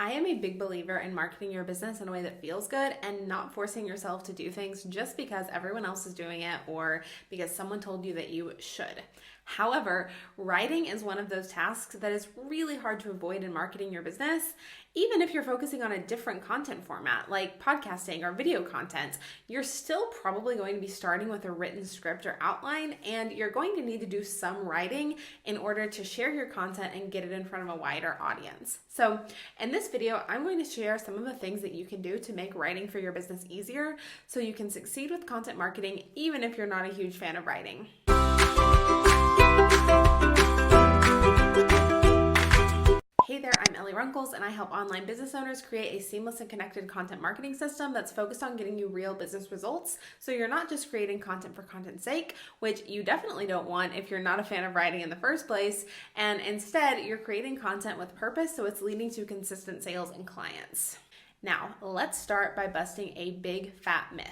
I am a big believer in marketing your business in a way that feels good and not forcing yourself to do things just because everyone else is doing it or because someone told you that you should. However, writing is one of those tasks that is really hard to avoid in marketing your business, even if you're focusing on a different content format like podcasting or video content. You're still probably going to be starting with a written script or outline, and you're going to need to do some writing in order to share your content and get it in front of a wider audience. So in this video, I'm going to share some of the things that you can do to make writing for your business easier so you can succeed with content marketing even if you're not a huge fan of writing. Hey there, I'm Elli Runkles, and I help online business owners create a seamless and connected content marketing system that's focused on getting you real business results. So you're not just creating content for content's sake, which you definitely don't want if you're not a fan of writing in the first place, and instead you're creating content with purpose so it's leading to consistent sales and clients. Now, let's start by busting a big fat myth.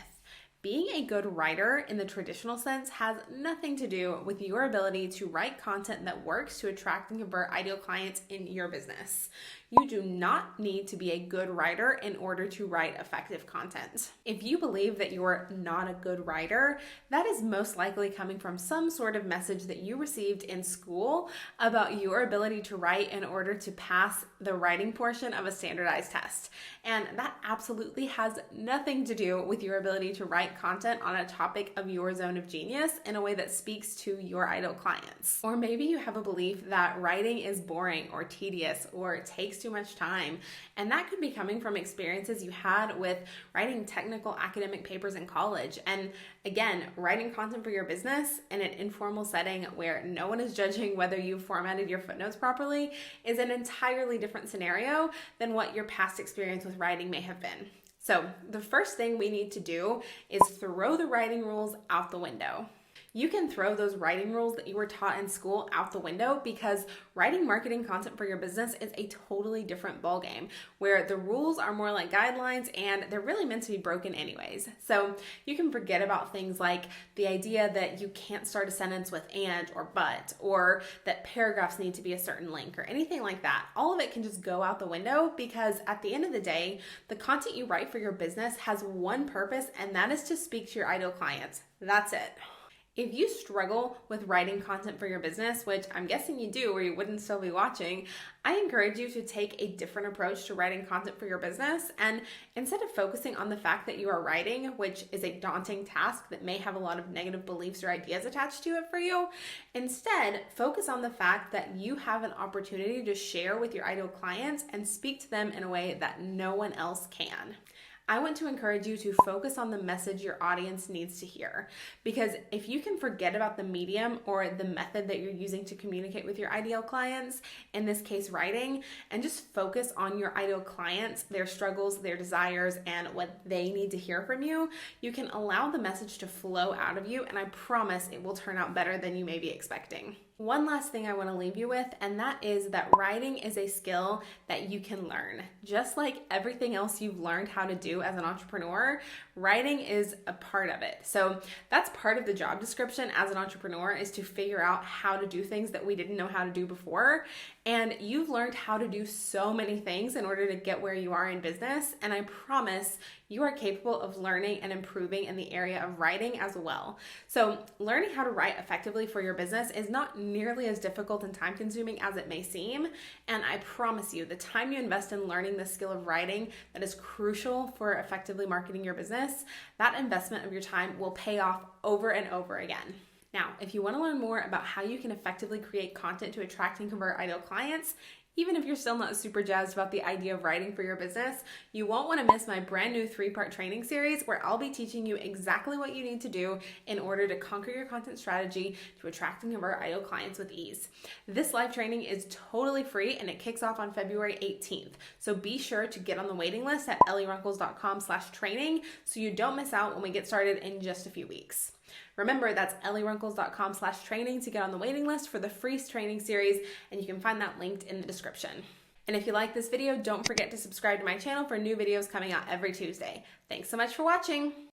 Being a good writer in the traditional sense has nothing to do with your ability to write content that works to attract and convert ideal clients in your business. You do not need to be a good writer in order to write effective content. If you believe that you're not a good writer, that is most likely coming from some sort of message that you received in school about your ability to write in order to pass the writing portion of a standardized test. And that absolutely has nothing to do with your ability to write content on a topic of your zone of genius in a way that speaks to your ideal clients. Or maybe you have a belief that writing is boring or tedious or takes too much time, and that could be coming from experiences you had with writing technical academic papers in college. And again, writing content for your business in an informal setting where no one is judging whether you formatted your footnotes properly is an entirely different scenario than what your past experience with writing may have been. So the first thing we need to do is throw the writing rules out the window. You can throw those writing rules that you were taught in school out the window because writing marketing content for your business is a totally different ballgame where the rules are more like guidelines and they're really meant to be broken anyways. So you can forget about things like the idea that you can't start a sentence with and or but, or that paragraphs need to be a certain length or anything like that. All of it can just go out the window because at the end of the day, the content you write for your business has one purpose, and that is to speak to your ideal clients. That's it. If you struggle with writing content for your business, which I'm guessing you do or you wouldn't still be watching, I encourage you to take a different approach to writing content for your business. And instead of focusing on the fact that you are writing, which is a daunting task that may have a lot of negative beliefs or ideas attached to it for you, instead focus on the fact that you have an opportunity to share with your ideal clients and speak to them in a way that no one else can. I want to encourage you to focus on the message your audience needs to hear, because if you can forget about the medium or the method that you're using to communicate with your ideal clients, in this case writing, and just focus on your ideal clients, their struggles, their desires, and what they need to hear from you, you can allow the message to flow out of you, and I promise it will turn out better than you may be expecting. One last thing I want to leave you with, and that is that writing is a skill that you can learn. Just like everything else you've learned how to do as an entrepreneur, writing is a part of it. So that's part of the job description as an entrepreneur, is to figure out how to do things that we didn't know how to do before. And you've learned how to do so many things in order to get where you are in business. And I promise you are capable of learning and improving in the area of writing as well. So learning how to write effectively for your business is not nearly as difficult and time consuming as it may seem. And I promise you, the time you invest in learning the skill of writing that is crucial for effectively marketing your business, that investment of your time will pay off over and over again. Now, if you want to learn more about how you can effectively create content to attract and convert ideal clients, even if you're still not super jazzed about the idea of writing for your business, you won't want to miss my brand new 3-part training series where I'll be teaching you exactly what you need to do in order to conquer your content strategy to attract and convert ideal clients with ease. This live training is totally free and it kicks off on February 18th. So be sure to get on the waiting list at ellirunkles.com/training so you don't miss out when we get started in just a few weeks. Remember, that's ellirunkles.com/training to get on the waiting list for the free training series, and you can find that linked in the description. And if you like this video, don't forget to subscribe to my channel for new videos coming out every Tuesday. Thanks so much for watching.